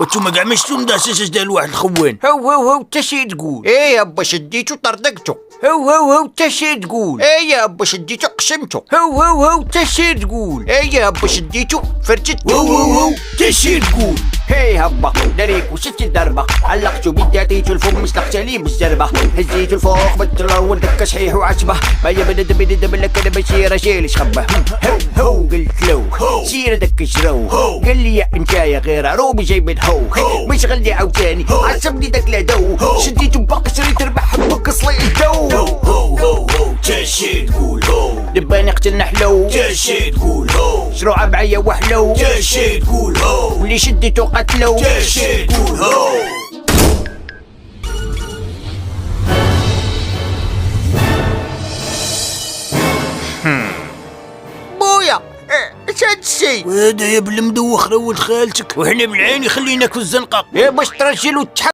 وانتوما كاع ما شفتو داسس دا الواحد الخوان. هو تشي تقول؟ ايه يابا شديتو طردقتو. هو تشي تقول؟ ايه يابا شديتو قسمتو. هو تشي تقول؟ ايه يابا شديتو فرجتو. هو تشي تقول؟ هي هبا دريك وشفت الدربة علقتو بيدي عطيتو الفوق مسلقت عليه بالزربة هزيتو الفوق بالترار ودك صحيح وعشبة ما يبدد بلك انا بشير اشيل شخبة هو قلت له سير دك شرو قال لي يا انتايا غير عروبي جايب هو مش غلي عاوتاني عصبني دك لدو شديتو بقصري تربح بك صليتو هو تشي تقول؟ هو دباني قتلنا حلو تشي تقول؟ هو شروع بعيا وحلو تشي تقول؟ هو واللي شديتو قتلو تشي تقول؟ هو بويا ايش هادشي؟ وهذا يا بالمدوخ ولد خالتك، وحنا بالعين خليناك في الزنقة. يا باش ترجل وتحب